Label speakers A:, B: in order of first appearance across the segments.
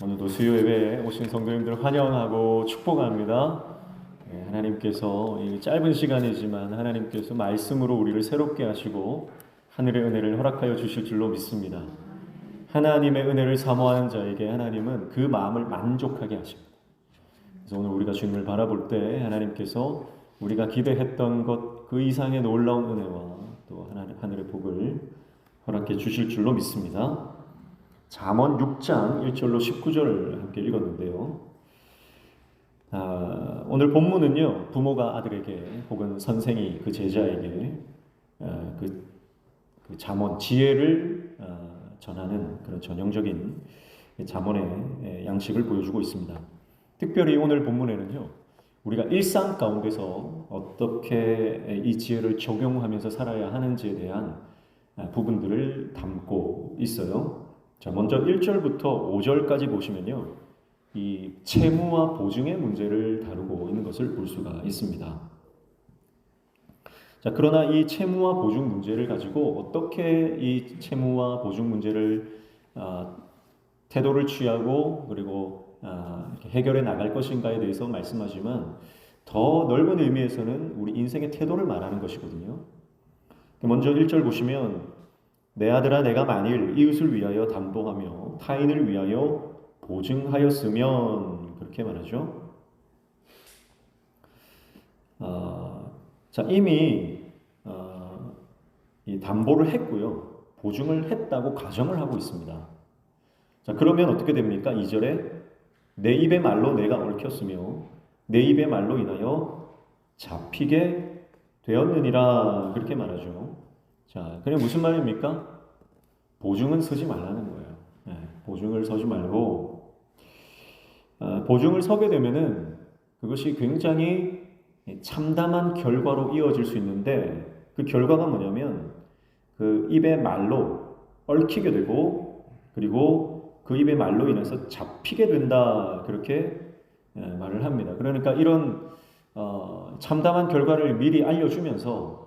A: 오늘도 수요 예배에 오신 성도님들 환영하고 축복합니다. 하나님께서 이 짧은 시간이지만 하나님께서 말씀으로 우리를 새롭게 하시고 하늘의 은혜를 허락하여 주실 줄로 믿습니다. 하나님의 은혜를 사모하는 자에게 하나님은 그 마음을 만족하게 하십니다. 그래서 오늘 우리가 주님을 바라볼 때 하나님께서 우리가 기대했던 것 그 이상의 놀라운 은혜와 또 하늘의 복을 허락해 주실 줄로 믿습니다. 잠언 6장 1절로 19절을 함께 읽었는데요. 오늘 본문은요, 부모가 아들에게 혹은 선생이 그 제자에게 그 잠언 지혜를 전하는 그런 전형적인 잠언의 양식을 보여주고 있습니다. 특별히 오늘 본문에는요, 우리가 일상 가운데서 어떻게 이 지혜를 적용하면서 살아야 하는지에 대한 부분들을 담고 있어요. 자, 먼저 1절부터 5절까지 보시면요, 이 채무와 보증의 문제를 다루고 있는 것을 볼 수가 있습니다. 자, 그러나 이 채무와 보증 문제를 가지고 어떻게 이 채무와 보증 문제를 태도를 취하고 그리고 이렇게 해결해 나갈 것인가에 대해서 말씀하지만 더 넓은 의미에서는 우리 인생의 태도를 말하는 것이거든요. 먼저 1절 보시면 내 아들아 내가 만일 이웃을 위하여 담보하며 타인을 위하여 보증하였으면 그렇게 말하죠. 자, 이미 이 담보를 했고요. 보증을 했다고 가정을 하고 있습니다. 자, 그러면 어떻게 됩니까? 2절에 내 입의 말로 내가 얽혔으며 내 입의 말로 인하여 잡히게 되었느니라 그렇게 말하죠. 자, 그게 무슨 말입니까? 보증은 서지 말라는 거예요. 보증을 서지 말고 보증을 서게 되면은 그것이 굉장히 참담한 결과로 이어질 수 있는데 그 결과가 뭐냐면 그 입의 말로 얽히게 되고 그리고 그 입의 말로 인해서 잡히게 된다 그렇게 말을 합니다. 그러니까 이런 참담한 결과를 미리 알려주면서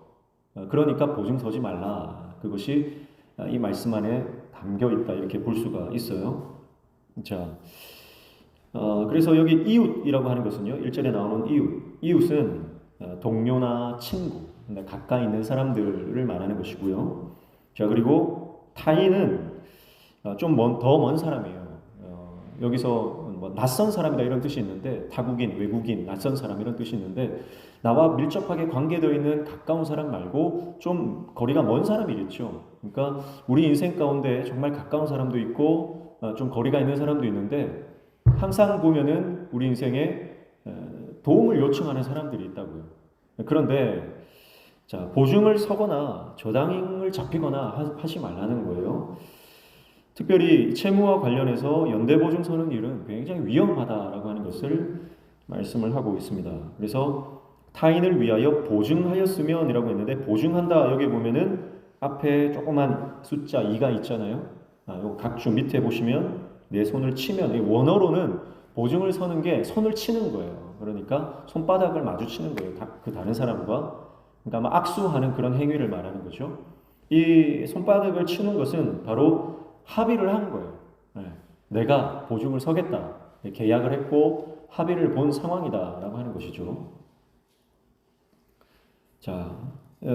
A: 그러니까 보증 서지 말라. 그것이 이 말씀 안에 담겨 있다 이렇게 볼 수가 있어요. 자, 그래서 여기 이웃이라고 하는 것은요, 1절에 나오는 이웃은 동료나 친구, 가까이 있는 사람들을 말하는 것이고요. 자, 그리고 타인은 좀 더 먼 사람이에요. 여기서 뭐 낯선 사람이다 이런 뜻이 있는데 타국인, 외국인, 낯선 사람 이런 뜻이 있는데 나와 밀접하게 관계되어 있는 가까운 사람 말고 좀 거리가 먼 사람이겠죠. 그러니까 우리 인생 가운데 정말 가까운 사람도 있고 좀 거리가 있는 사람도 있는데 항상 보면은 우리 인생에 도움을 요청하는 사람들이 있다고요. 그런데 자, 보증을 서거나 저당을 잡히거나 하지 말라는 거예요. 특별히 채무와 관련해서 연대보증 서는 일은 굉장히 위험하다라고 하는 것을 말씀을 하고 있습니다. 그래서 타인을 위하여 보증하였으면 이라고 했는데 보증한다 여기 보면은 앞에 조그만 숫자 2가 있잖아요. 요 각주 밑에 보시면 내 손을 치면 원어로는 보증을 서는 게 손을 치는 거예요. 그러니까 손바닥을 마주치는 거예요. 그 다른 사람과. 그러니까 아마 악수하는 그런 행위를 말하는 거죠. 이 손바닥을 치는 것은 바로 합의를 한 거예요. 내가 보증을 서겠다. 계약을 했고 합의를 본 상황이다라고 하는 것이죠. 자,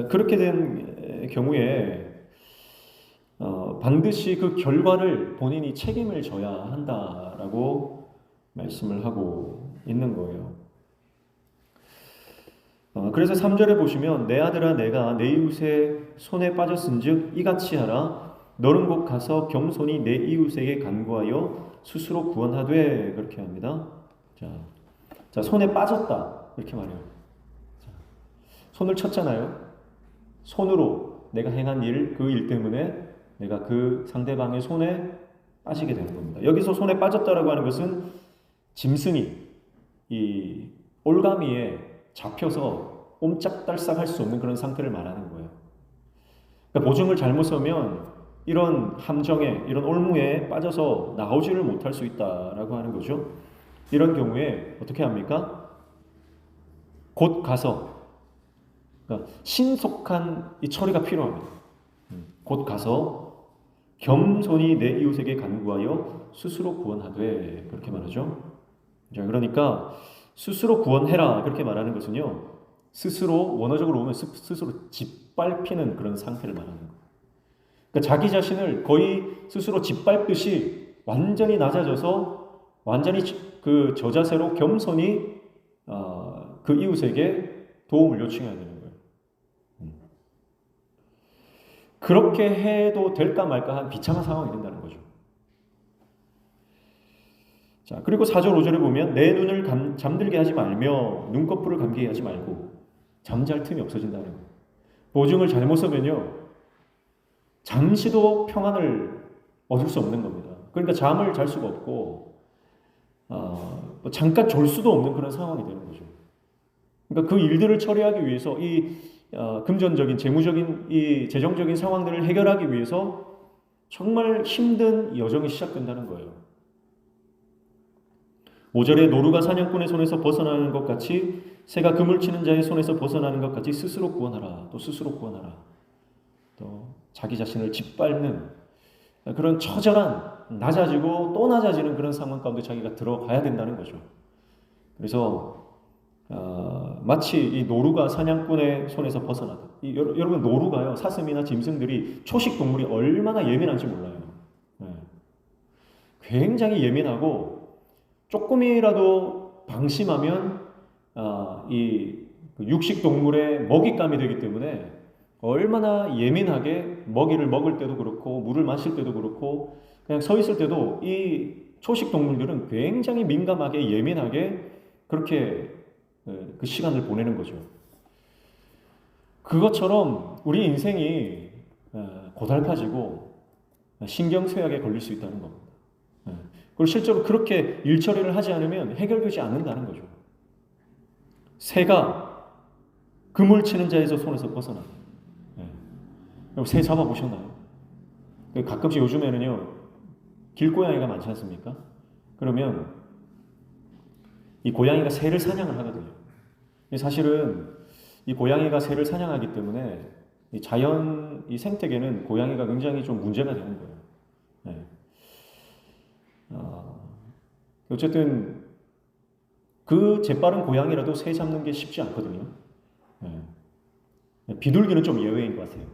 A: 그렇게 된 경우에 반드시 그 결과를 본인이 책임을 져야 한다라고 말씀을 하고 있는 거예요. 그래서 3절에 보시면 내 아들아 내가 내 이웃의 손에 빠졌은즉 이같이 하라. 너는 곧 가서 겸손히 내 이웃에게 간구하여 스스로 구원하되 그렇게 합니다. 자, 손에 빠졌다 이렇게 말해요. 자, 손을 쳤잖아요. 손으로 내가 행한 일, 그 일 때문에 내가 그 상대방의 손에 빠지게 되는 겁니다. 여기서 손에 빠졌다라고 하는 것은 짐승이 이 올가미에 잡혀서 옴짝달싹할 수 없는 그런 상태를 말하는 거예요. 그러니까 보증을 잘못 서면 이런 함정에, 이런 올무에 빠져서 나오지를 못할 수 있다라고 하는 거죠. 이런 경우에 어떻게 합니까? 곧 가서 그러니까 신속한 이 처리가 필요합니다. 곧 가서 겸손히 내 이웃에게 간구하여 스스로 구원하되, 그렇게 말하죠. 자, 그러니까 스스로 구원해라 그렇게 말하는 것은요, 스스로, 원어적으로 보면 스스로 짓밟히는 그런 상태를 말하는 거예요. 그러니까 자기 자신을 거의 스스로 짓밟듯이 완전히 낮아져서 완전히 그 저자세로 겸손히 그 이웃에게 도움을 요청해야 되는 거예요. 그렇게 해도 될까 말까 한 비참한 상황이 된다는 거죠. 자, 그리고 4절 5절에 보면 내 눈을 잠들게 하지 말며 눈꺼풀을 감게 하지 말고, 잠잘 틈이 없어진다는 거예요. 보증을 잘못 쓰면요, 잠시도 평안을 얻을 수 없는 겁니다. 그러니까 잠을 잘 수가 없고 잠깐 졸 수도 없는 그런 상황이 되는 거죠. 그러니까 그 일들을 처리하기 위해서 이 금전적인, 재무적인, 이 재정적인 상황들을 해결하기 위해서 정말 힘든 여정이 시작된다는 거예요. 5절에 노루가 사냥꾼의 손에서 벗어나는 것 같이 새가 그물 치는 자의 손에서 벗어나는 것 같이 스스로 구원하라. 또 스스로 구원하라. 또 자기 자신을 짓밟는 그런 처절한, 낮아지고 또 낮아지는 그런 상황 가운데 자기가 들어가야 된다는 거죠. 그래서 마치 이 노루가 사냥꾼의 손에서 벗어나듯, 여러분 노루가요, 사슴이나 짐승들이, 초식 동물이 얼마나 예민한지 몰라요. 네. 굉장히 예민하고 조금이라도 방심하면 이 육식 동물의 먹잇감이 되기 때문에 얼마나 예민하게 먹이를 먹을 때도 그렇고 물을 마실 때도 그렇고 그냥 서 있을 때도 이 초식 동물들은 굉장히 민감하게 예민하게 그렇게 그 시간을 보내는 거죠. 그것처럼 우리 인생이 고달파지고 신경쇠약에 걸릴 수 있다는 겁니다. 그리고 실제로 그렇게 일 처리를 하지 않으면 해결되지 않는다는 거죠. 새가 그물 치는 자에서 손에서 벗어나. 새 잡아보셨나요? 가끔씩 요즘에는요, 길고양이가 많지 않습니까? 그러면 이 고양이가 새를 사냥을 하거든요. 사실은 이 고양이가 새를 사냥하기 때문에 이 자연, 이 생태계는 고양이가 굉장히 좀 문제가 되는 거예요. 네. 어쨌든 그 재빠른 고양이라도 새 잡는 게 쉽지 않거든요. 네. 비둘기는 좀 예외인 것 같아요.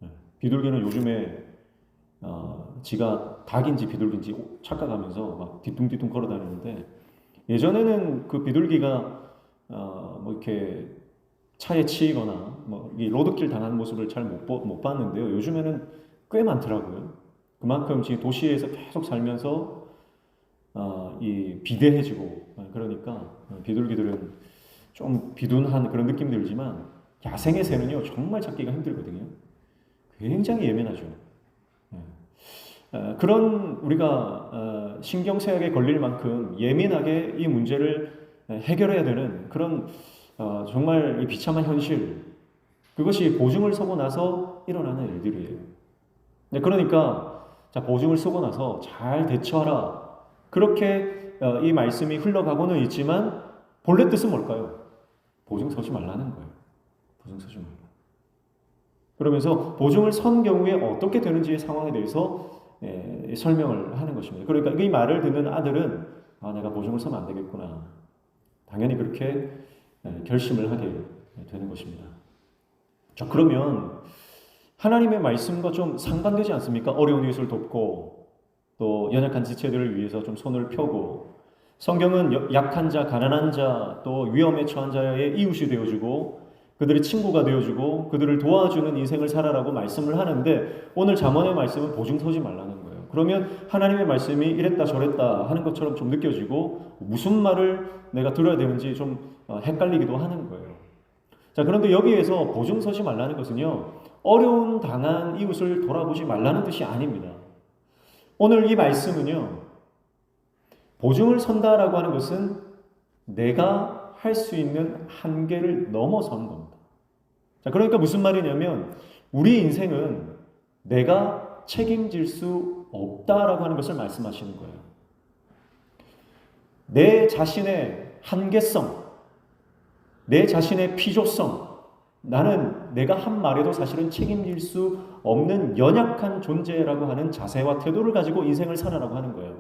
A: 네. 비둘기는 요즘에 지가 닭인지 비둘기인지 착각하면서 막 뒤뚱뒤뚱 걸어 다니는데, 예전에는 그 비둘기가 뭐 이렇게 차에 치이거나 뭐 이 로드킬 당하는 모습을 잘 못 봤는데요. 요즘에는 꽤 많더라고요. 그만큼 지금 도시에서 계속 살면서 이 비대해지고, 그러니까 비둘기들은 좀 비둔한 그런 느낌 들지만 야생의 새는요 정말 찾기가 힘들거든요. 굉장히 예민하죠. 그런 우리가 신경쇠약에 걸릴 만큼 예민하게 이 문제를 해결해야 되는 그런 정말 이 비참한 현실, 그것이 보증을 서고 나서 일어나는 일들이에요. 그러니까 자, 보증을 서고 나서 잘 대처하라, 그렇게 이 말씀이 흘러가고는 있지만 본래 뜻은 뭘까요? 보증 서지 말라는 거예요. 보증 서지 말라. 그러면서 보증을 선 경우에 어떻게 되는지의 상황에 대해서 설명을 하는 것입니다. 그러니까 이 말을 듣는 아들은 내가 보증을 서면 안 되겠구나, 당연히 그렇게 결심을 하게 되는 것입니다. 자, 그러면 하나님의 말씀과 좀 상반되지 않습니까? 어려운 이웃을 돕고 또 연약한 지체들을 위해서 좀 손을 펴고, 성경은 약한 자, 가난한 자, 또 위험에 처한 자의 이웃이 되어주고 그들의 친구가 되어주고 그들을 도와주는 인생을 살아라고 말씀을 하는데, 오늘 잠언의 말씀은 보증 서지 말라는 거예요. 그러면 하나님의 말씀이 이랬다 저랬다 하는 것처럼 좀 느껴지고 무슨 말을 내가 들어야 되는지 좀 헷갈리기도 하는 거예요. 자, 그런데 여기에서 보증 서지 말라는 것은요, 어려움 당한 이웃을 돌아보지 말라는 뜻이 아닙니다. 오늘 이 말씀은요, 보증을 선다라고 하는 것은 내가 할 수 있는 한계를 넘어서는 겁니다. 자, 그러니까 무슨 말이냐면 우리 인생은 내가 책임질 수 없다라고 하는 것을 말씀하시는 거예요. 내 자신의 한계성, 내 자신의 필요성, 나는 내가 한 말에도 사실은 책임질 수 없는 연약한 존재라고 하는 자세와 태도를 가지고 인생을 살아라고 하는 거예요.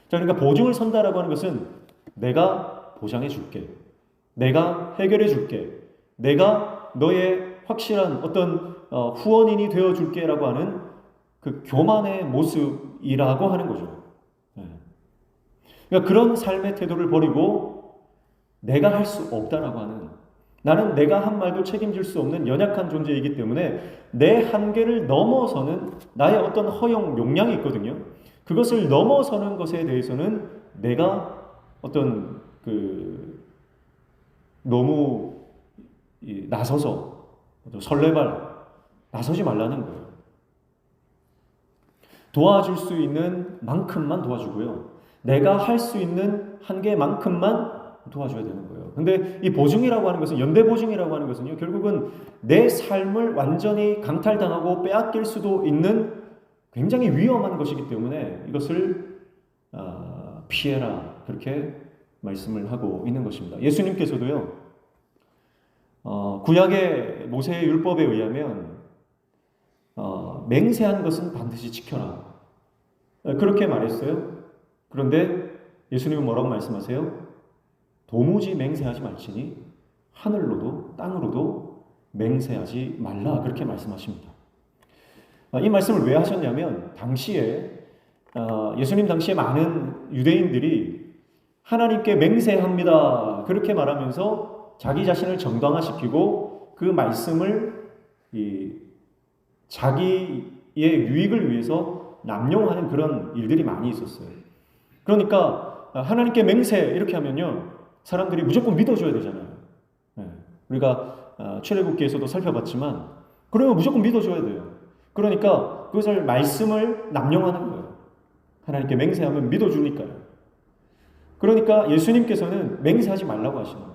A: 자, 그러니까 보증을 선다라고 하는 것은 내가 보장해 줄게. 내가 해결해 줄게. 내가 너의 확실한 어떤 후원인이 되어 줄게라고 하는 그 교만의 모습이라고 하는 거죠. 그러니까 그런 삶의 태도를 버리고 내가 할 수 없다라고 하는, 나는 내가 한 말도 책임질 수 없는 연약한 존재이기 때문에 내 한계를 넘어서는 나의 어떤 허용 용량이 있거든요. 그것을 넘어서는 것에 대해서는 내가 어떤 너무 나서서 설레발 나서지 말라는 거예요. 도와줄 수 있는 만큼만 도와주고요. 내가 할 수 있는 한계만큼만 도와줘야 되는 거예요. 근데 이 보증이라고 하는 것은, 연대 보증이라고 하는 것은요, 결국은 내 삶을 완전히 강탈당하고 빼앗길 수도 있는 굉장히 위험한 것이기 때문에 이것을 피해라, 그렇게 말씀을 하고 있는 것입니다. 예수님께서도요, 구약의 모세의 율법에 의하면 맹세한 것은 반드시 지켜라, 그렇게 말했어요. 그런데 예수님은 뭐라고 말씀하세요? 도무지 맹세하지 말지니 하늘로도 땅으로도 맹세하지 말라, 그렇게 말씀하십니다. 이 말씀을 왜 하셨냐면, 당시에 예수님 당시에 많은 유대인들이 하나님께 맹세합니다, 그렇게 말하면서 자기 자신을 정당화시키고 그 말씀을 자기의 유익을 위해서 남용하는 그런 일들이 많이 있었어요. 그러니까 하나님께 맹세 이렇게 하면요, 사람들이 무조건 믿어줘야 되잖아요. 우리가 출애굽기에서도 살펴봤지만 그러면 무조건 믿어줘야 돼요. 그러니까 그것을 말씀을 남용하는 거예요. 하나님께 맹세하면 믿어주니까요. 그러니까 예수님께서는 맹세하지 말라고 하시는 거예요.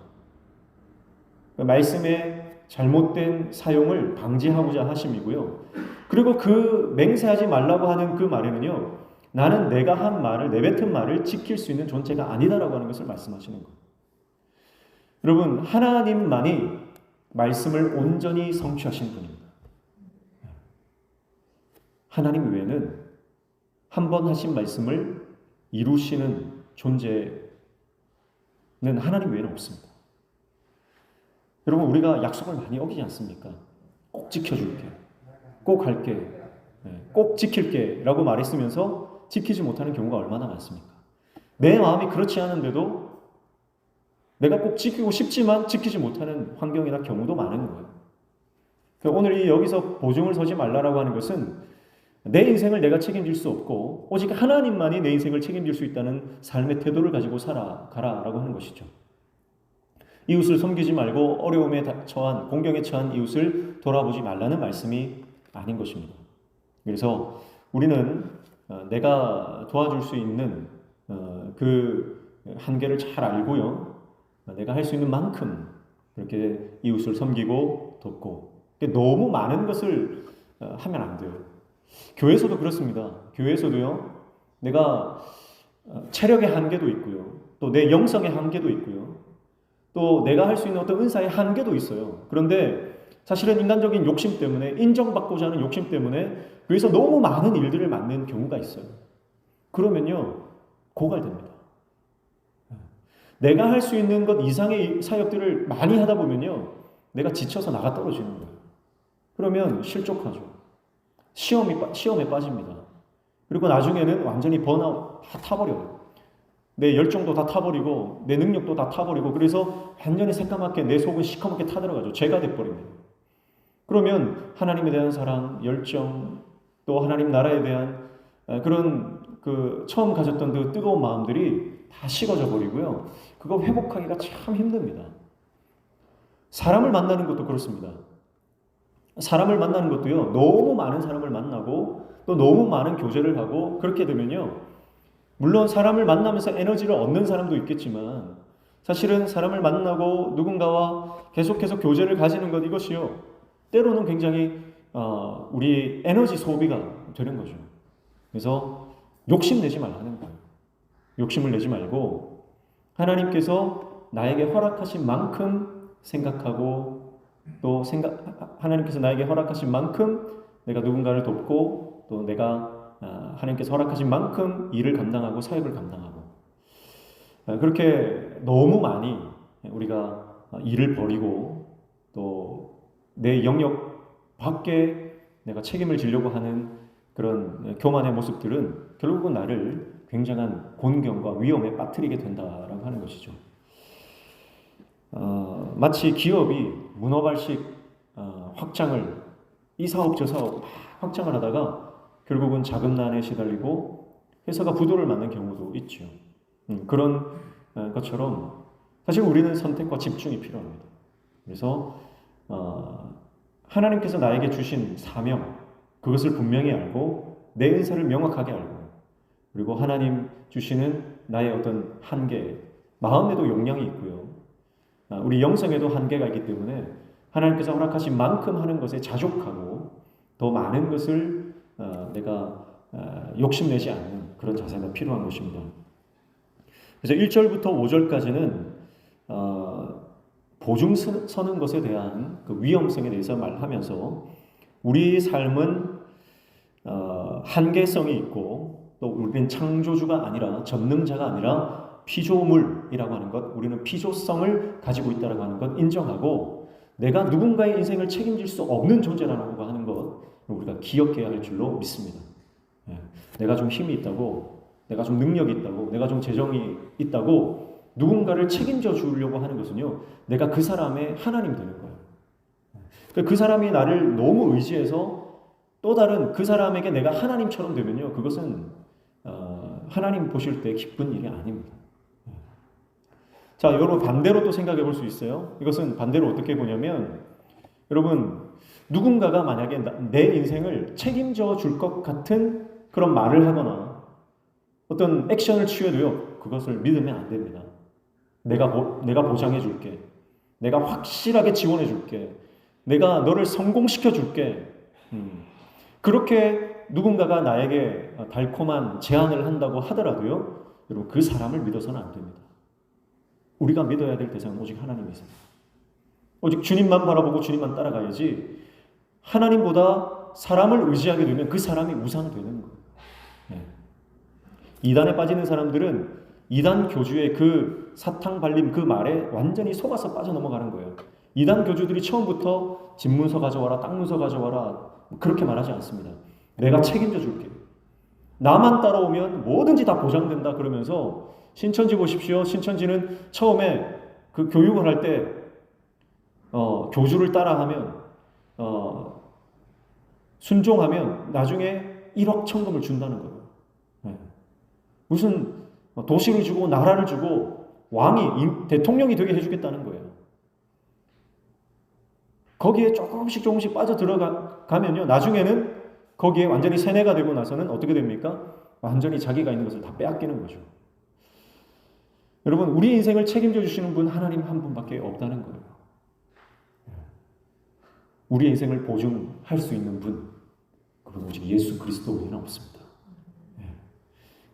A: 말씀의 잘못된 사용을 방지하고자 하심이고요. 그리고 그 맹세하지 말라고 하는 그 말에는요, 나는 내가 한 말을, 내뱉은 말을 지킬 수 있는 존재가 아니다라고 하는 것을 말씀하시는 거예요. 여러분, 하나님만이 말씀을 온전히 성취하신 분입니다. 하나님 외에는 한 번 하신 말씀을 이루시는 존재는 하나님 외에는 없습니다. 여러분, 우리가 약속을 많이 어기지 않습니까? 꼭 지켜줄게, 꼭 할게, 꼭 지킬게 라고 말했으면서 지키지 못하는 경우가 얼마나 많습니까? 내 마음이 그렇지 않은데도 내가 꼭 지키고 싶지만 지키지 못하는 환경이나 경우도 많은 거예요. 오늘 여기서 보증을 서지 말라라고 하는 것은 내 인생을 내가 책임질 수 없고 오직 하나님만이 내 인생을 책임질 수 있다는 삶의 태도를 가지고 살아가라라고 하는 것이죠. 이웃을 섬기지 말고 어려움에 처한, 공경에 처한 이웃을 돌아보지 말라는 말씀이 아닌 것입니다. 그래서 우리는 내가 도와줄 수 있는 그 한계를 잘 알고요, 내가 할 수 있는 만큼 그렇게 이웃을 섬기고 돕고, 너무 많은 것을 하면 안 돼요. 교회에서도 그렇습니다. 교회에서도요, 내가 체력의 한계도 있고요, 또 내 영성의 한계도 있고요, 또 내가 할 수 있는 어떤 은사의 한계도 있어요. 그런데 사실은 인간적인 욕심 때문에, 인정받고자 하는 욕심 때문에 그래서 너무 많은 일들을 맡는 경우가 있어요. 그러면요, 고갈됩니다. 내가 할 수 있는 것 이상의 사역들을 많이 하다 보면요, 내가 지쳐서 나가 떨어지는 거예요. 그러면 실족하죠. 시험에 빠집니다. 그리고 나중에는 완전히 번아웃 다 타버려요. 내 열정도 다 타버리고 내 능력도 다 타버리고, 그래서 완전히 새까맣게 내 속은 시커멓게 타들어가죠. 죄가 돼버립니다. 그러면 하나님에 대한 사랑, 열정, 또 하나님 나라에 대한 그런 처음 가졌던 그 뜨거운 마음들이 다 식어져 버리고요, 그거 회복하기가 참 힘듭니다. 사람을 만나는 것도 그렇습니다. 사람을 만나는 것도요, 너무 많은 사람을 만나고 또 너무 많은 교제를 하고 그렇게 되면요, 물론 사람을 만나면서 에너지를 얻는 사람도 있겠지만 사실은 사람을 만나고 누군가와 계속해서 교제를 가지는 것, 이것이요, 때로는 굉장히 우리 에너지 소비가 되는 거죠. 그래서 욕심내지 말라는 거예요. 욕심을 내지 말고 하나님께서 나에게 허락하신 만큼 생각하고 또 하나님께서 나에게 허락하신 만큼 내가 누군가를 돕고 또 내가 하나님께서 허락하신 만큼 일을 감당하고 사역을 감당하고 그렇게 너무 많이 우리가 일을 벌이고 또 내 영역 밖에 내가 책임을 지려고 하는 그런 교만의 모습들은 결국은 나를 굉장한 곤경과 위험에 빠뜨리게 된다라고 하는 것이죠. 마치 기업이 문어발식 확장을 이 사업 저 사업 확장을 하다가 결국은 자금난에 시달리고 회사가 부도를 맞는 경우도 있죠. 그런 것처럼 사실 우리는 선택과 집중이 필요합니다. 그래서 하나님께서 나에게 주신 사명 그것을 분명히 알고 내 은사를 명확하게 알고 그리고 하나님 주시는 나의 어떤 한계 마음에도 용량이 있고요. 우리 영성에도 한계가 있기 때문에 하나님께서 허락하신 만큼 하는 것에 자족하고 더 많은 것을 내가 욕심내지 않는 그런 자세가 필요한 것입니다. 그래서 1절부터 5절까지는 보증 서는 것에 대한 그 위험성에 대해서 말하면서 우리의 삶은 한계성이 있고 또 우리는 창조주가 아니라 전능자가 아니라 피조물이라고 하는 것, 우리는 피조성을 가지고 있다고 하는 것 인정하고 내가 누군가의 인생을 책임질 수 없는 존재라고 하는 것 우리가 기억해야 할 줄로 믿습니다. 내가 좀 힘이 있다고, 내가 좀 능력이 있다고, 내가 좀 재정이 있다고 누군가를 책임져 주려고 하는 것은요, 내가 그 사람의 하나님 되는 거예요. 그 사람이 나를 너무 의지해서 또 다른 그 사람에게 내가 하나님처럼 되면요, 그것은 하나님 보실 때 기쁜 일이 아닙니다. 자, 여러분 반대로 또 생각해 볼 수 있어요. 이것은 반대로 어떻게 보냐면, 여러분 누군가가 만약에 내 인생을 책임져 줄 것 같은 그런 말을 하거나 어떤 액션을 취해도요, 그것을 믿으면 안 됩니다. 내가 보장해 줄게. 내가 확실하게 지원해 줄게. 내가 너를 성공시켜 줄게. 그렇게 누군가가 나에게 달콤한 제안을 한다고 하더라도요, 여러분 그 사람을 믿어서는 안 됩니다. 우리가 믿어야 될 대상은 오직 하나님이세요. 오직 주님만 바라보고 주님만 따라가야지 하나님보다 사람을 의지하게 되면 그 사람이 우상되는 거예요. 이단에 빠지는 사람들은 이단 교주의 그 사탕 발림 그 말에 완전히 속아서 빠져넘어가는 거예요. 이단 교주들이 처음부터 집문서 가져와라, 땅 문서 가져와라 그렇게 말하지 않습니다. 내가 책임져 줄게. 나만 따라오면 뭐든지 다 보장된다 그러면서 신천지 보십시오. 신천지는 처음에 그 교육을 할 때 교주를 따라하면 순종하면 나중에 1억 천금을 준다는 거예요. 무슨 도시를 주고 나라를 주고 왕이 대통령이 되게 해주겠다는 거예요. 거기에 조금씩 빠져 들어가면요, 나중에는 거기에 완전히 세뇌가 되고 나서는 어떻게 됩니까? 완전히 자기가 있는 것을 다 빼앗기는 거죠. 여러분, 우리 인생을 책임져 주시는 분 하나님 한 분밖에 없다는 거예요. 우리 인생을 보증할 수 있는 분, 그건 오직 예수 그리스도 외에는 없습니다.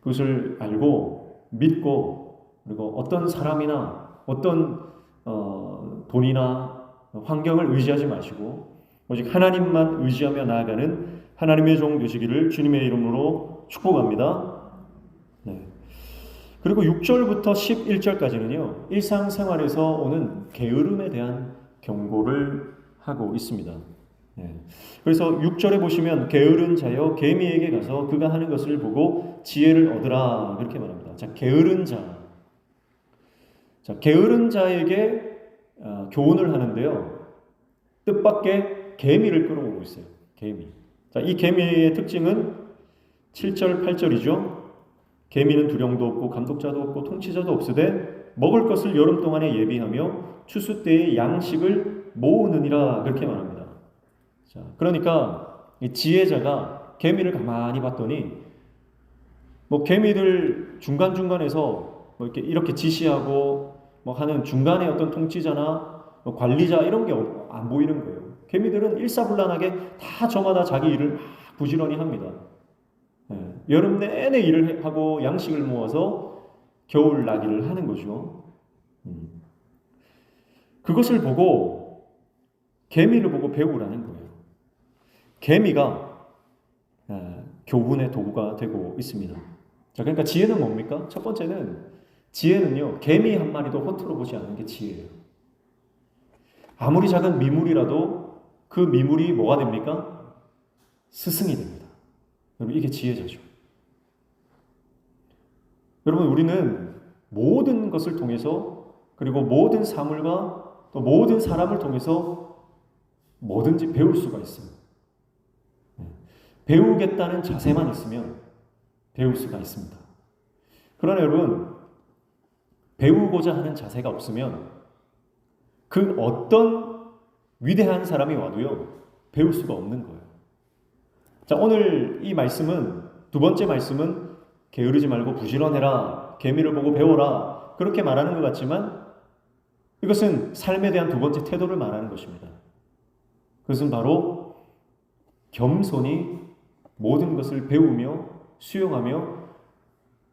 A: 그것을 알고 믿고 그리고 어떤 사람이나 어떤 돈이나 환경을 의지하지 마시고 오직 하나님만 의지하며 나아가는 하나님의 종 되시기를 주님의 이름으로 축복합니다. 네. 그리고 6절부터 11절까지는요, 일상생활에서 오는 게으름에 대한 경고를 하고 있습니다. 그래서 6절에 보시면 게으른 자여 개미에게 가서 그가 하는 것을 보고 지혜를 얻으라 그렇게 말합니다. 자, 게으른 자. 자, 게으른 자에게 교훈을 하는데요. 뜻밖의 개미를 끌어오고 있어요. 개미. 자, 이 개미의 특징은 7절, 8절이죠. 개미는 두령도 없고 감독자도 없고 통치자도 없으되 먹을 것을 여름 동안에 예비하며 추수 때에 양식을 모으느니라 그렇게 말합니다. 자, 그러니까 이 지혜자가 개미를 가만히 봤더니 뭐 개미들 중간중간에서 뭐 이렇게 지시하고 뭐 하는 중간에 어떤 통치자나 뭐 관리자 이런 게 안 보이는 거예요. 개미들은 일사불란하게 다 저마다 자기 일을 부지런히 합니다. 여름 내내 일을 하고 양식을 모아서 겨울 나기를 하는 거죠. 그것을 보고 개미를 보고 배우라는 거예요. 개미가 교훈의 도구가 되고 있습니다. 자, 그러니까 지혜는 뭡니까? 첫 번째는 지혜는요, 개미 한 마리도 허투루 보지 않는 게 지혜예요. 아무리 작은 미물이라도 그 미물이 뭐가 됩니까? 스승이 됩니다. 여러분, 이게 지혜자죠. 여러분, 우리는 모든 것을 통해서, 그리고 모든 사물과 또 모든 사람을 통해서 뭐든지 배울 수가 있습니다. 배우겠다는 자세만 있으면 배울 수가 있습니다. 그러나 여러분, 배우고자 하는 자세가 없으면 그 어떤 위대한 사람이 와도요, 배울 수가 없는 거예요. 자, 오늘 이 말씀은, 두 번째 말씀은 게으르지 말고 부지런해라, 개미를 보고 배워라, 그렇게 말하는 것 같지만 이것은 삶에 대한 두 번째 태도를 말하는 것입니다. 그것은 바로 겸손히 모든 것을 배우며 수용하며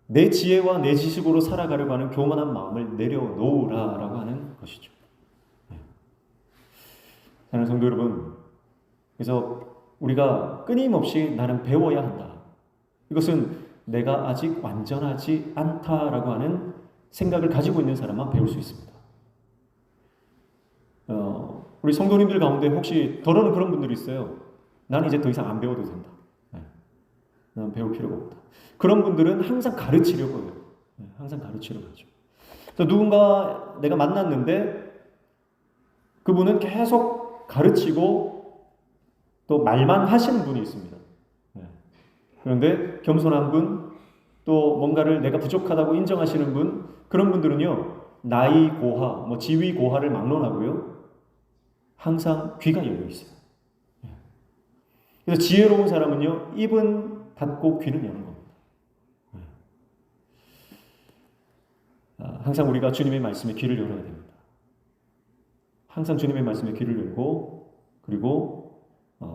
A: 내 지혜와 내 지식으로 살아가려고 하는 교만한 마음을 내려놓으라라고 하는 것이죠. 사랑하는 성도 여러분, 그래서 우리가 끊임없이 나는 배워야 한다. 이것은 내가 아직 완전하지 않다라고 하는 생각을 가지고 있는 사람만 배울 수 있습니다. 우리 성도님들 가운데 혹시 더러는 그런 분들이 있어요. 나는 이제 더 이상 안 배워도 된다. 나는 배울 필요가 없다. 그런 분들은 항상 가르치려고 해요. 항상 가르치려고 하죠. 그래서 누군가 내가 만났는데 그분은 계속 가르치고 또 말만 하시는 분이 있습니다. 그런데 겸손한 분, 또 뭔가를 내가 부족하다고 인정하시는 분, 그런 분들은요, 나이 고하, 지위 고하를 막론하고요, 항상 귀가 열려 있어요. 그래서 지혜로운 사람은요, 입은 닫고 귀는 여는 겁니다. 항상 우리가 주님의 말씀에 귀를 열어야 됩니다. 항상 주님의 말씀에 귀를 열고, 그리고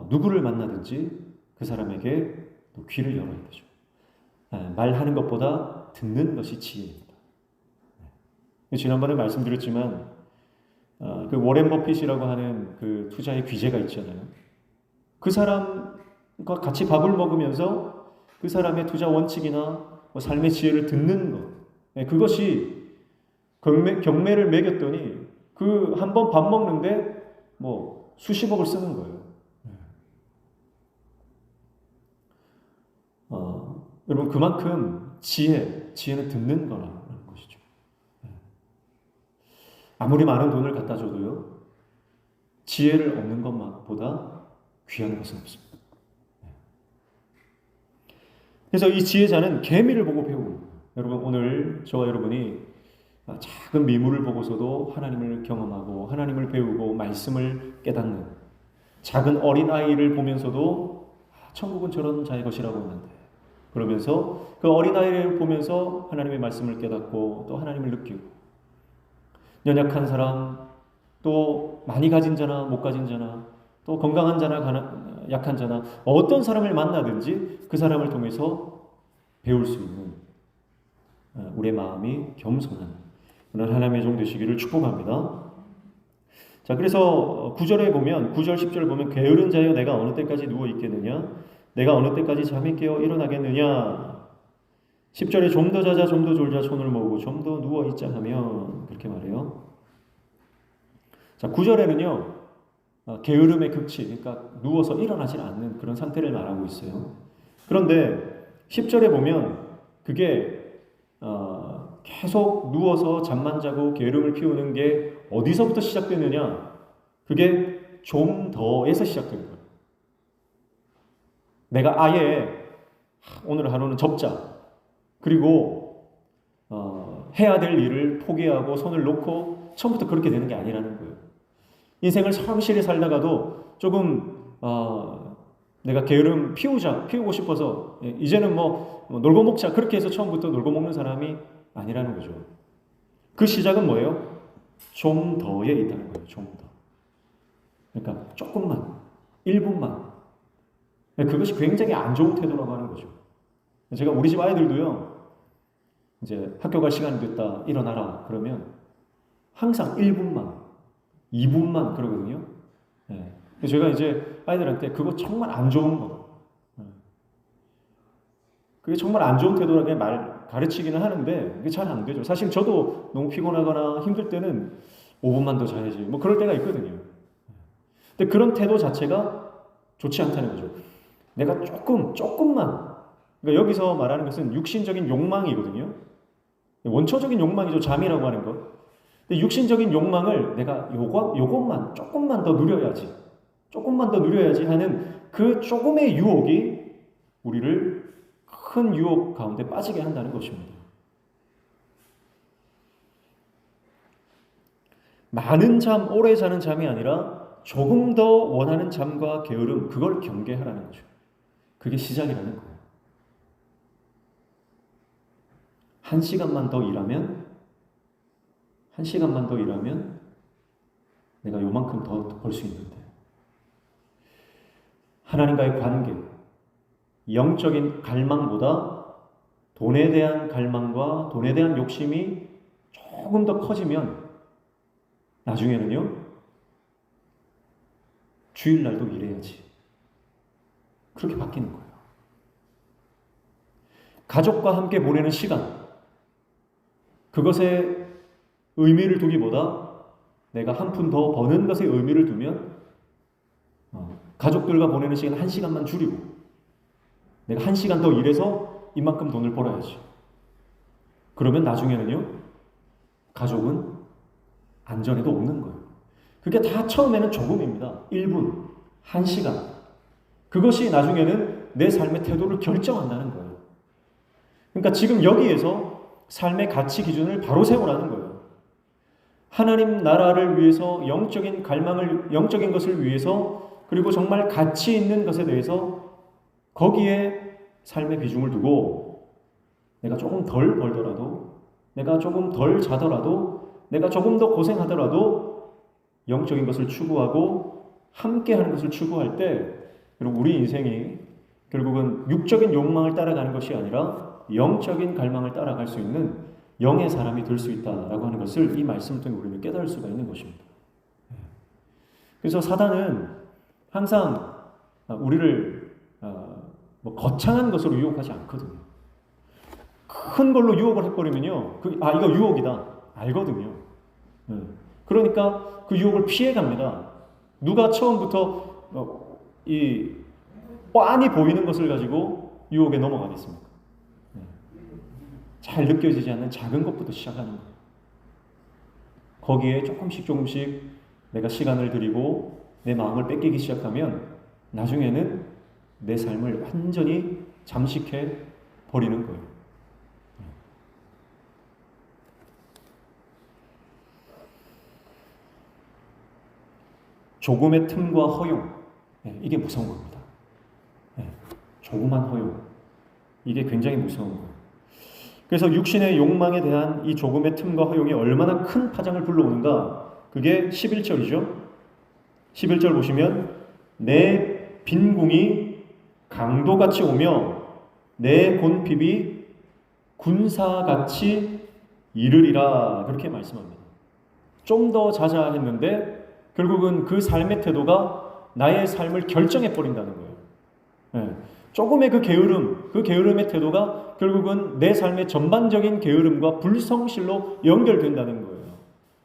A: 누구를 만나든지 그 사람에게 또 귀를 열어야 되죠. 말하는 것보다 듣는 것이 지혜입니다. 지난번에 말씀드렸지만 그 워렌 버핏이라고 하는 그 투자의 귀재가 있잖아요. 그 사람과 같이 밥을 먹으면서 그 사람의 투자 원칙이나 삶의 지혜를 듣는 것, 그것이 경매를 매겼더니 그 한 번 밥 먹는데 수십억을 쓰는 거예요. 여러분, 그만큼 지혜는 듣는 거라는 것이죠. 아무리 많은 돈을 갖다 줘도요, 지혜를 얻는 것보다 귀한 것은 없습니다. 그래서 이 지혜자는 개미를 보고 배우는 거예요. 여러분, 오늘 저와 여러분이 작은 미물을 보고서도 하나님을 경험하고 하나님을 배우고 말씀을 깨닫는, 작은 어린아이를 보면서도 천국은 저런 자의 것이라고 하는데, 그러면서 그 어린아이를 보면서 하나님의 말씀을 깨닫고 또 하나님을 느끼고, 연약한 사람, 또 많이 가진 자나 못 가진 자나, 또 건강한 자나 약한 자나, 어떤 사람을 만나든지 그 사람을 통해서 배울 수 있는 우리의 마음이 겸손한 그런 하나님의 종 되시기를 축복합니다. 자, 그래서 9절에 보면, 9절 10절 보면, 게으른 자여 내가 어느 때까지 누워 있겠느냐, 내가 어느 때까지 잠이 깨어 일어나겠느냐. 10절에 좀 더 자자 좀 더 졸자 손을 모으고 좀 더 누워 있자 하면, 그렇게 말해요. 자, 9절에는요 게으름의 극치, 그러니까 누워서 일어나지 않는 그런 상태를 말하고 있어요. 그런데 10절에 보면 그게 계속 누워서 잠만 자고 게으름을 피우는 게 어디서부터 시작되느냐, 그게 좀 더에서 시작되는 거예요. 내가 아예 오늘 하루는 접자, 그리고 해야 될 일을 포기하고 손을 놓고 처음부터 그렇게 되는 게 아니라는 거예요. 인생을 성실히 살다가도 조금 내가 게으름 피우고 싶어서 이제는 놀고 먹자, 그렇게 해서 처음부터 놀고 먹는 사람이 아니라는 거죠. 그 시작은 뭐예요? 좀 더에 있다는 거예요. 좀 더. 그러니까 조금만, 1분만. 그것이 굉장히 안 좋은 태도라고 하는 거죠. 제가 우리 집 아이들도요, 이제 학교 갈 시간이 됐다, 일어나라 그러면 항상 1분만, 2분만 그러거든요. 예. 제가 이제 아이들한테 그거 정말 안 좋은 거. 예. 그게 정말 안 좋은 태도라고 가르치기는 하는데 그게 잘 안 되죠. 사실 저도 너무 피곤하거나 힘들 때는 5분만 더 자야지. 뭐 그럴 때가 있거든요. 근데 그런 태도 자체가 좋지 않다는 거죠. 내가 조금만. 그러니까 여기서 말하는 것은 육신적인 욕망이거든요. 원초적인 욕망이죠. 잠이라고 하는 것. 근데 육신적인 욕망을 내가 요것만 조금만 더 누려야지. 조금만 더 누려야지 하는 그 조금의 유혹이 우리를 큰 유혹 가운데 빠지게 한다는 것입니다. 많은 잠, 오래 자는 잠이 아니라 조금 더 원하는 잠과 게으름, 그걸 경계하라는 거죠. 그게 시작이라는 거예요. 1시간만 더 일하면 내가 요만큼 더 벌 수 있는데. 하나님과의 관계, 영적인 갈망보다 돈에 대한 갈망과 돈에 대한 욕심이 조금 더 커지면 나중에는요, 주일날도 일해야지. 그렇게 바뀌는 거예요. 가족과 함께 보내는 시간, 그것에 의미를 두기보다 내가 한 푼 더 버는 것에 의미를 두면 가족들과 보내는 시간 1시간만 줄이고 내가 1시간 더 일해서 이만큼 돈을 벌어야지. 그러면 나중에는요, 가족은 안전에도 없는 거예요. 그게 다 처음에는 조금입니다. 1분, 1시간. 그것이 나중에는 내 삶의 태도를 결정한다는 거예요. 그러니까 지금 여기에서 삶의 가치 기준을 바로 세우라는 거예요. 하나님 나라를 위해서 영적인 갈망을, 영적인 것을 위해서, 그리고 정말 가치 있는 것에 대해서 거기에 삶의 비중을 두고 내가 조금 덜 벌더라도, 내가 조금 덜 자더라도, 내가 조금 더 고생하더라도 영적인 것을 추구하고 함께 하는 것을 추구할 때, 그리고 우리 인생이 결국은 육적인 욕망을 따라가는 것이 아니라 영적인 갈망을 따라갈 수 있는 영의 사람이 될 수 있다라고 하는 것을 이 말씀을 통해 우리는 깨달을 수가 있는 것입니다. 그래서 사단은 항상 우리를 거창한 것으로 유혹하지 않거든요. 큰 걸로 유혹을 해버리면요, 이거 유혹이다 알거든요. 그러니까 그 유혹을 피해갑니다. 누가 처음부터 이 뻔히 보이는 것을 가지고 유혹에 넘어가겠습니까? 잘 느껴지지 않는 작은 것부터 시작하는 거예요. 거기에 조금씩 내가 시간을 들이고 내 마음을 뺏기기 시작하면 나중에는 내 삶을 완전히 잠식해 버리는 거예요. 조금의 틈과 허용, 이게 무서운 겁니다. 조그만 허용, 이게 굉장히 무서운 거예요. 그래서 육신의 욕망에 대한 이 조금의 틈과 허용이 얼마나 큰 파장을 불러오는가, 그게 11절이죠. 11절 보시면 내 빈궁이 강도같이 오며 내 곤핍이 군사같이 이르리라, 그렇게 말씀합니다. 좀 더 자자했는데 결국은 그 삶의 태도가 나의 삶을 결정해버린다는 거예요. 조금의 그 게으름의 태도가 결국은 내 삶의 전반적인 게으름과 불성실로 연결된다는 거예요.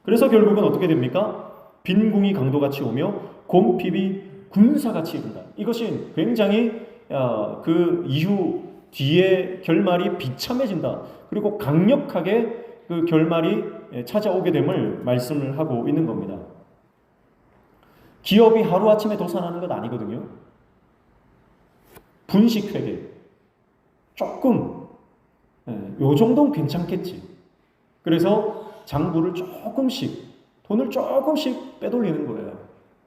A: 그래서 결국은 어떻게 됩니까? 빈궁이 강도같이 오며 곰핍이 군사같이 이른다. 이것이 굉장히 그 이후 뒤에 결말이 비참해진다. 그리고 강력하게 그 결말이 찾아오게 됨을 말씀을 하고 있는 겁니다. 기업이 하루아침에 도산하는 것 아니거든요. 분식회계 조금 요 정도는 괜찮겠지. 그래서 장부를 돈을 조금씩 빼돌리는 거예요.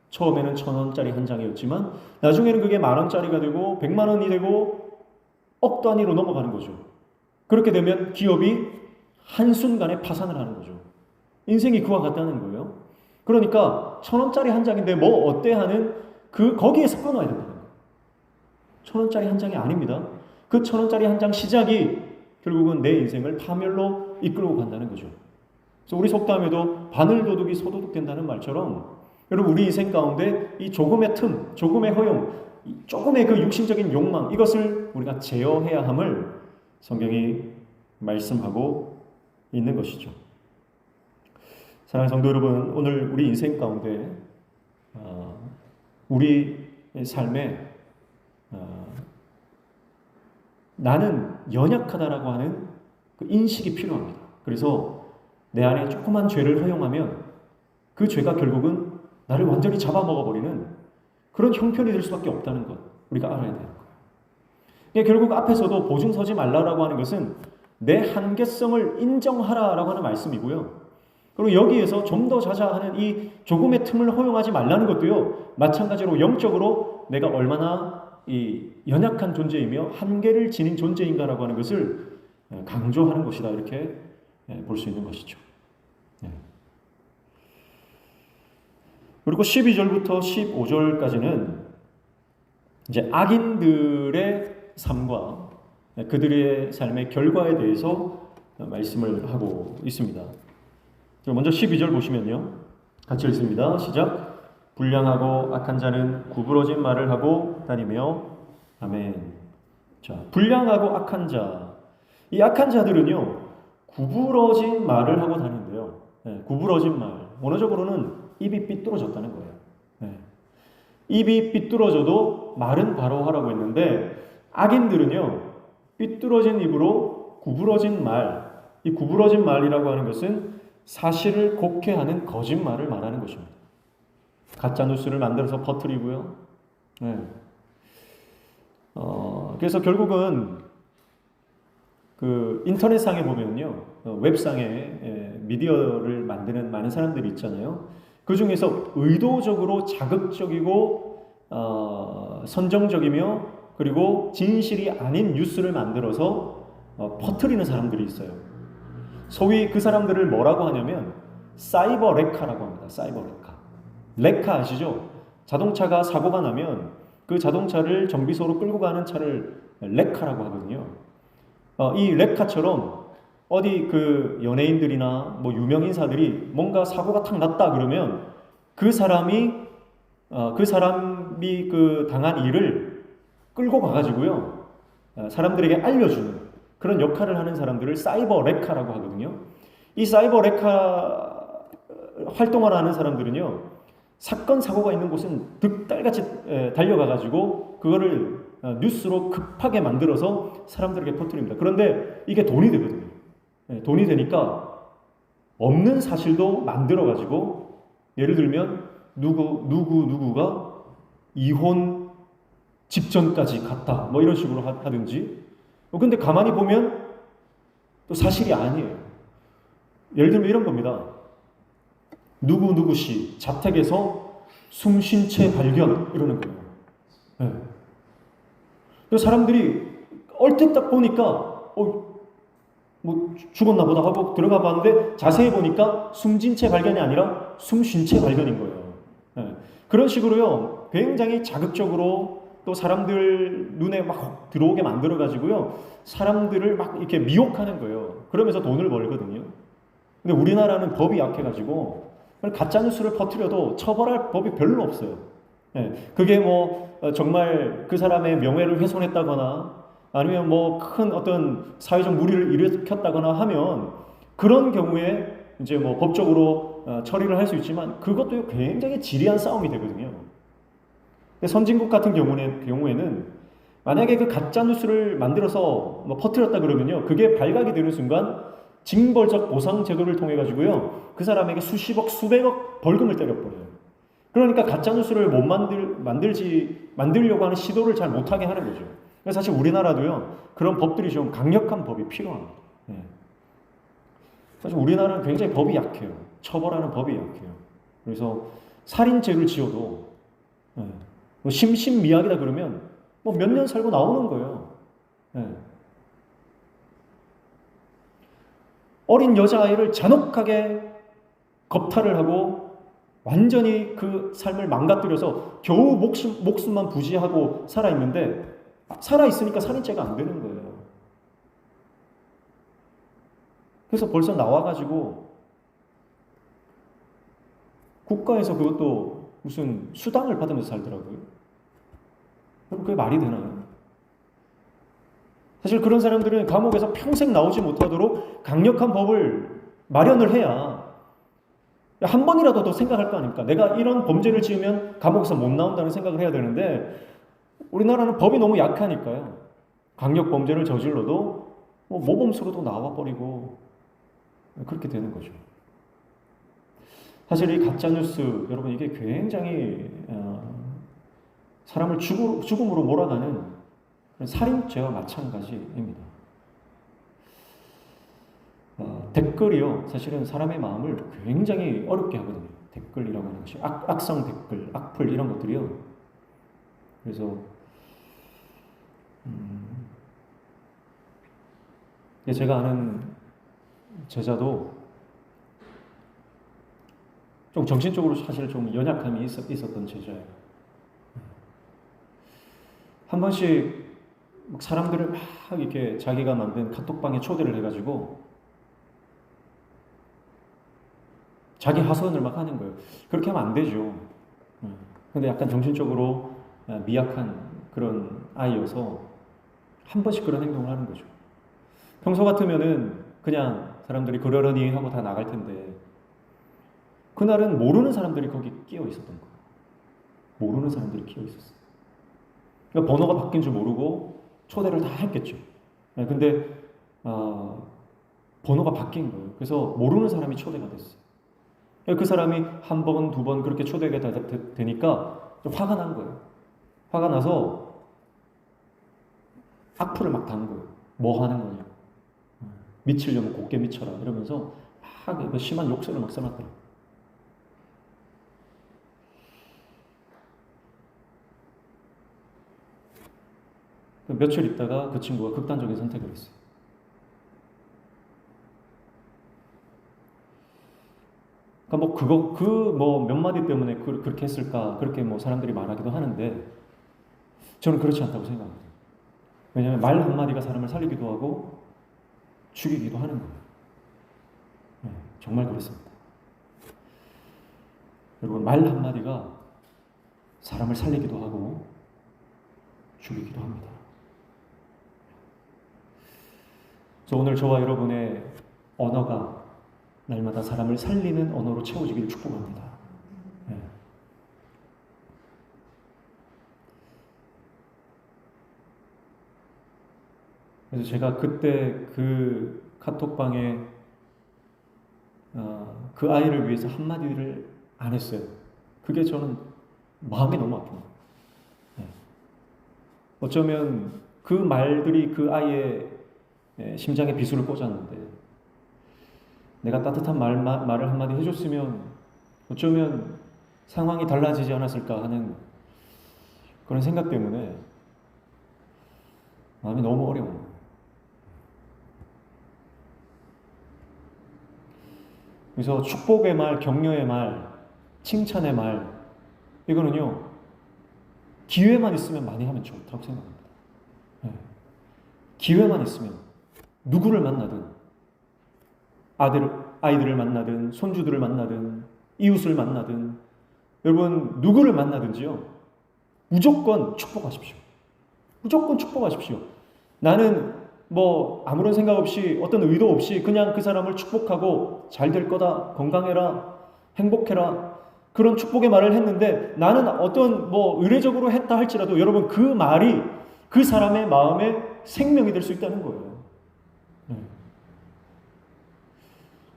A: 처음에는 1,000원짜리 한 장이었지만 나중에는 그게 10,000원짜리가 되고 100만 원이 되고 억 단위로 넘어가는 거죠. 그렇게 되면 기업이 한순간에 파산을 하는 거죠. 인생이 그와 같다는 거예요. 그러니까 1,000원짜리 한 장인데 뭐 어때 하는 거기에서 끊어야 된다는 거예요. 1,000원짜리 한 장이 아닙니다. 그 1,000원짜리 한 장 시작이 결국은 내 인생을 파멸로 이끌고 간다는 거죠. 그래서 우리 속담에도 바늘도둑이 소도둑 된다는 말처럼 여러분, 우리 인생 가운데 이 조금의 틈, 조금의 허용, 조금의 그 육신적인 욕망, 이것을 우리가 제어해야 함을 성경이 말씀하고 있는 것이죠. 사랑하는 성도 여러분, 오늘 우리 인생 가운데 우리 삶에 나는 연약하다라고 하는 그 인식이 필요합니다. 그래서 내 안에 조그만 죄를 허용하면 그 죄가 결국은 나를 완전히 잡아먹어버리는 그런 형편이 될 수밖에 없다는 것, 우리가 알아야 되는 거예요. 결국 앞에서도 보증 서지 말라라고 하는 것은 내 한계성을 인정하라라고 하는 말씀이고요. 그리고 여기에서 좀 더 자자하는 이 조금의 틈을 허용하지 말라는 것도요, 마찬가지로 영적으로 내가 얼마나 이 연약한 존재이며 한계를 지닌 존재인가라고 하는 것을 강조하는 것이다, 이렇게 볼 수 있는 것이죠. 그리고 12절부터 15절까지는 이제 악인들의 삶과 그들의 삶의 결과에 대해서 말씀을 하고 있습니다. 먼저 12절 보시면요, 같이 읽습니다. 시작. 불량하고 악한 자는 구부러진 말을 하고 다니며. 아멘. 자, 불량하고 악한 자, 이 악한 자들은요 구부러진 말을 하고 다니는데요. 구부러진 말, 원어적으로는 입이 삐뚤어졌다는 거예요. 입이 삐뚤어져도 말은 바로 하라고 했는데, 악인들은요 삐뚤어진 입으로 구부러진 말, 이 구부러진 말이라고 하는 것은 사실을 곡해하는 거짓말을 말하는 것입니다. 가짜 뉴스를 만들어서 퍼뜨리고요. 그래서 결국은 그 인터넷상에 보면요, 웹상에 미디어를 만드는 많은 사람들이 있잖아요. 그 중에서 의도적으로 자극적이고 선정적이며 그리고 진실이 아닌 뉴스를 만들어서 퍼뜨리는 사람들이 있어요. 소위 그 사람들을 뭐라고 하냐면 사이버 레카라고 합니다. 사이버 레카. 레카 아시죠? 자동차가 사고가 나면 그 자동차를 정비소로 끌고 가는 차를 레카라고 하거든요. 이 레카처럼 어디 그 연예인들이나 뭐 유명인사들이 뭔가 사고가 탁 났다 그러면 그 사람이 그 당한 일을 끌고 가가지고요, 사람들에게 알려주는 그런 역할을 하는 사람들을 사이버 레카라고 하거든요. 이 사이버 레카 활동을 하는 사람들은요, 사건 사고가 있는 곳은 득달같이 달려가가지고 그거를 뉴스로 급하게 만들어서 사람들에게 퍼뜨립니다. 그런데 이게 돈이 되거든요. 돈이 되니까 없는 사실도 만들어가지고, 예를 들면 누구가 이혼 직전까지 갔다, 뭐 이런 식으로 하든지. 근데 가만히 보면 또 사실이 아니에요. 예를 들면 이런 겁니다. 누구씨 자택에서 숨쉰 채 발견, 이러는 거예요. 사람들이 얼핏 딱 보니까 뭐 죽었나 보다 하고 들어가 봤는데 자세히 보니까 숨진 채 발견이 아니라 숨쉰 채 발견인 거예요. 그런 식으로요, 굉장히 자극적으로 또 사람들 눈에 막 들어오게 만들어 가지고요, 사람들을 막 이렇게 미혹하는 거예요. 그러면서 돈을 벌거든요. 근데 우리나라는 법이 약해가지고 가짜 뉴스를 퍼뜨려도 처벌할 법이 별로 없어요. 그게 뭐 정말 그 사람의 명예를 훼손했다거나 아니면 뭐 큰 어떤 사회적 무리를 일으켰다거나 하면 그런 경우에 이제 뭐 법적으로 처리를 할 수 있지만, 그것도 굉장히 지리한 싸움이 되거든요. 선진국 같은 경우에는 만약에 그 가짜 뉴스를 만들어서 뭐 퍼뜨렸다 그러면요, 그게 발각이 되는 순간 징벌적 보상 제도를 통해 가지고요, 그 사람에게 수십억 수백억 벌금을 때려버려요. 그러니까 가짜 뉴스를 못 만들려고 하는 시도를 잘 못하게 하는 거죠. 그래서 사실 우리나라도요, 그런 법들이 좀 강력한 법이 필요합니다. 사실 우리나라는 굉장히 법이 약해요. 처벌하는 법이 약해요. 그래서 살인죄를 지어도 뭐 심신미약이다 그러면 뭐 몇 년 살고 나오는 거예요. 어린 여자아이를 잔혹하게 겁탈을 하고 완전히 그 삶을 망가뜨려서 겨우 목숨만 부지하고 살아있는데, 살아있으니까 살인죄가 안 되는 거예요. 그래서 벌써 나와가지고 국가에서 그것도 무슨 수당을 받으면서 살더라고요. 여러분, 그게 말이 되나요? 사실 그런 사람들은 감옥에서 평생 나오지 못하도록 강력한 법을 마련을 해야 한 번이라도 더 생각할 거 아닙니까? 내가 이런 범죄를 지으면 감옥에서 못 나온다는 생각을 해야 되는데 우리나라는 법이 너무 약하니까요. 강력 범죄를 저질러도 모범수로도 나와버리고 그렇게 되는 거죠. 사실 이 가짜뉴스, 여러분, 이게 굉장히 사람을 죽음으로 몰아가는 살인죄와 마찬가지입니다. 댓글이요, 사실은 사람의 마음을 굉장히 어렵게 하거든요. 댓글이라고 하는 것이 악성 댓글, 악플 이런 것들이요. 그래서 제가 아는 제자도 좀 정신적으로 사실 좀 연약함이 있었던 제자예요. 한 번씩 사람들을 막 이렇게 자기가 만든 카톡방에 초대를 해가지고 자기 하소연을 막 하는 거예요. 그렇게 하면 안 되죠. 근데 약간 정신적으로 미약한 그런 아이여서 한 번씩 그런 행동을 하는 거죠. 평소 같으면은 그냥 사람들이 그러려니 하고 다 나갈 텐데 그날은 모르는 사람들이 거기 끼어 있었던 거예요. 모르는 사람들이 끼어 있었어요. 그러니까 번호가 바뀐 줄 모르고 초대를 다 했겠죠. 근데 번호가 바뀐 거예요. 그래서 모르는 사람이 초대가 됐어요. 그 사람이 한 번, 두 번 그렇게 초대가 되니까 좀 화가 난 거예요. 화가 나서 악플을 막 단 거예요. 뭐 하는 거냐. 미치려면 곱게 미쳐라. 이러면서 막 심한 욕설을 막 써놨더라고요. 며칠 있다가 그 친구가 극단적인 선택을 했어요. 그러니까 몇 마디 때문에 그렇게 했을까, 그렇게 사람들이 말하기도 하는데, 저는 그렇지 않다고 생각합니다. 왜냐하면 말 한마디가 사람을 살리기도 하고, 죽이기도 하는 거예요. 정말 그렇습니다. 여러분, 말 한마디가 사람을 살리기도 하고, 죽이기도 합니다. 그래서 오늘 저와 여러분의 언어가 날마다 사람을 살리는 언어로 채워지기를 축복합니다. 네. 그래서 제가 그때 그 카톡방에 그 아이를 위해서 한마디를 안 했어요. 그게 저는 마음이 너무 아픕니다. 네. 어쩌면 그 말들이 그 아이의 심장에 비수를 꽂았는데 내가 따뜻한 말을 한마디 해줬으면 어쩌면 상황이 달라지지 않았을까 하는 그런 생각 때문에 마음이 너무 어려워요. 그래서 축복의 말, 격려의 말, 칭찬의 말, 이거는요, 기회만 있으면 많이 하면 좋다고 생각합니다. 네. 기회만 있으면 누구를 만나든 아이들을 만나든 손주들을 만나든 이웃을 만나든 여러분 누구를 만나든지요, 무조건 축복하십시오. 무조건 축복하십시오. 나는 아무런 생각 없이 어떤 의도 없이 그냥 그 사람을 축복하고 잘 될 거다, 건강해라, 행복해라, 그런 축복의 말을 했는데 나는 어떤 의례적으로 했다 할지라도 여러분 그 말이 그 사람의 마음에 생명이 될 수 있다는 거예요. 네.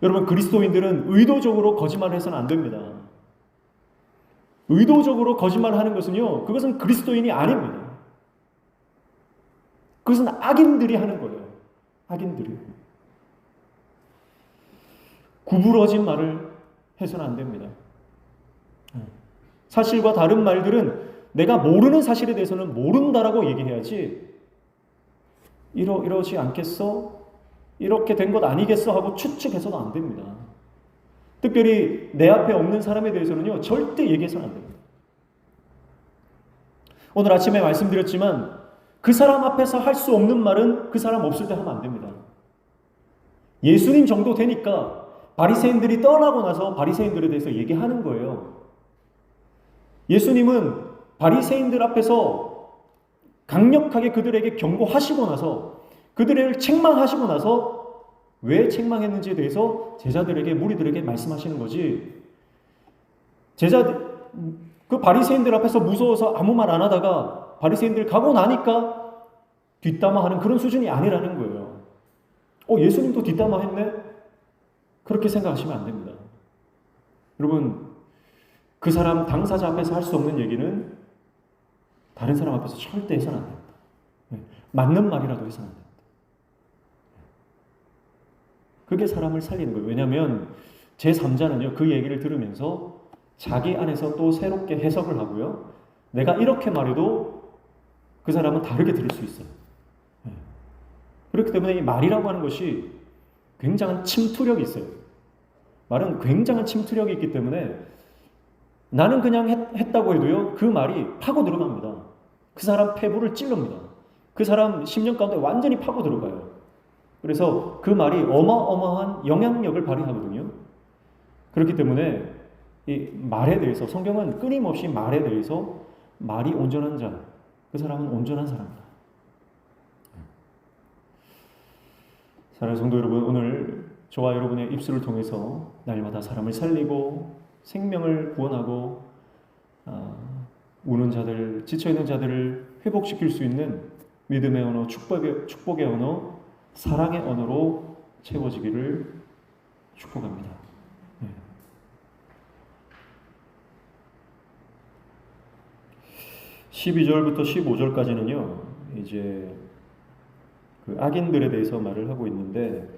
A: 여러분, 그리스도인들은 의도적으로 거짓말을 해서는 안 됩니다. 의도적으로 거짓말을 하는 것은요, 그것은 그리스도인이 아닙니다. 그것은 악인들이 하는 거예요. 악인들이. 구부러진 말을 해서는 안 됩니다. 사실과 다른 말들은 내가 모르는 사실에 대해서는 모른다라고 얘기해야지, 이러지 않겠어? 이렇게 된 것 아니겠어? 하고 추측해서는 안 됩니다. 특별히 내 앞에 없는 사람에 대해서는요, 절대 얘기해서는 안 됩니다. 오늘 아침에 말씀드렸지만 그 사람 앞에서 할 수 없는 말은 그 사람 없을 때 하면 안 됩니다. 예수님 정도 되니까 바리새인들이 떠나고 나서 바리새인들에 대해서 얘기하는 거예요. 예수님은 바리새인들 앞에서 강력하게 그들에게 경고하시고 나서 그들을 책망하시고 나서 왜 책망했는지에 대해서 제자들에게 무리들에게 말씀하시는 거지. 그 바리새인들 앞에서 무서워서 아무 말 안 하다가 바리새인들 가고 나니까 뒷담화하는 그런 수준이 아니라는 거예요. 예수님도 뒷담화했네? 그렇게 생각하시면 안 됩니다. 여러분, 그 사람 당사자 앞에서 할 수 없는 얘기는 다른 사람 앞에서 절대 해서는 안 됩니다. 맞는 말이라도 해서는 안 됩니다. 그게 사람을 살리는 거예요. 왜냐하면 제3자는요, 그 얘기를 들으면서 자기 안에서 또 새롭게 해석을 하고요. 내가 이렇게 말해도 그 사람은 다르게 들을 수 있어요. 그렇기 때문에 이 말이라고 하는 것이 굉장한 침투력이 있어요. 말은 굉장한 침투력이 있기 때문에 나는 그냥 했다고 해도요, 그 말이 파고 들어갑니다. 그 사람 폐부를 찔릅니다. 그 사람 심령 가운데 완전히 파고 들어가요. 그래서 그 말이 어마어마한 영향력을 발휘하거든요. 그렇기 때문에 이 말에 대해서 성경은 끊임없이 말에 대해서 말이 온전한 자, 그 사람은 온전한 사람이다. 사랑하는 성도 여러분, 오늘 저와 여러분의 입술을 통해서 날마다 사람을 살리고 생명을 구원하고 우는 자들, 지쳐있는 자들을 회복시킬 수 있는 믿음의 언어, 축복의 언어, 사랑의 언어로 채워지기를 축복합니다. 12절부터 15절까지는요, 이제 그 악인들에 대해서 말을 하고 있는데,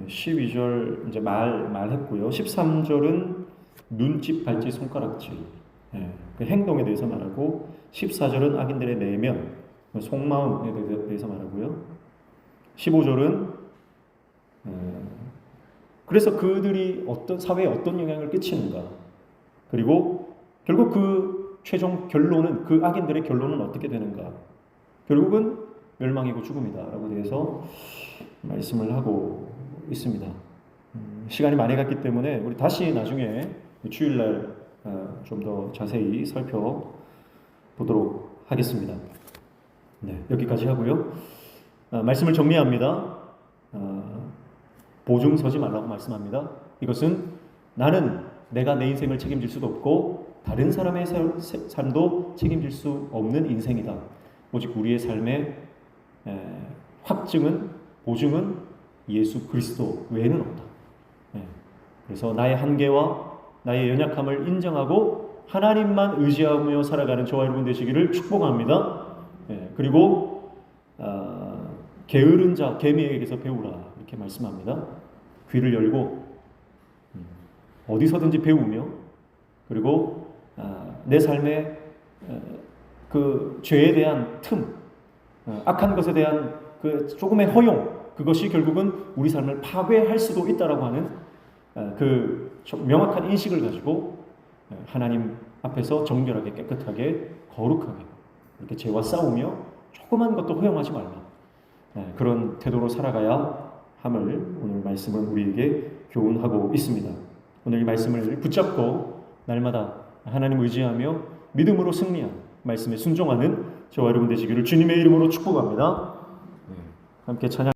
A: 12절 이제 말했고요. 13절은 눈짓, 발짓, 손가락질, 그 행동에 대해서 말하고, 14절은 악인들의 내면, 속마음에 대해서 말하고요. 15절은 그래서 그들이 사회에 어떤 영향을 끼치는가, 그리고 결국 그 최종 결론은, 그 악인들의 결론은 어떻게 되는가, 결국은 멸망이고 죽음이다라고 대해서 말씀을 하고 있습니다. 시간이 많이 갔기 때문에 우리 다시 나중에 주일날 좀 더 자세히 살펴보도록 하겠습니다. 네, 여기까지 하고요. 말씀을 정리합니다. 보증 서지 말라고 말씀합니다. 이것은 나는 내가 내 인생을 책임질 수도 없고 다른 사람의 삶도 책임질 수 없는 인생이다. 오직 우리의 삶의 확증은, 보증은 예수 그리스도 외에는 없다. 그래서 나의 한계와 나의 연약함을 인정하고 하나님만 의지하며 살아가는 저와 여러분 되시기를 축복합니다. 그리고 게으른 자 개미에게서 배우라, 이렇게 말씀합니다. 귀를 열고 어디서든지 배우며, 그리고 내 삶의 그 죄에 대한 틈, 악한 것에 대한 그 조금의 허용, 그것이 결국은 우리 삶을 파괴할 수도 있다라고 하는 그 명확한 인식을 가지고 하나님 앞에서 정결하게, 깨끗하게, 거룩하게 이렇게 죄와 싸우며 조그만 것도 허용하지 말라, 그런 태도로 살아가야 함을 오늘 말씀은 우리에게 교훈하고 있습니다. 오늘 이 말씀을 붙잡고 날마다 하나님 의지하며 믿음으로 승리하는, 말씀에 순종하는 저와 여러분 되시기를 주님의 이름으로 축복합니다. 함께 찬양.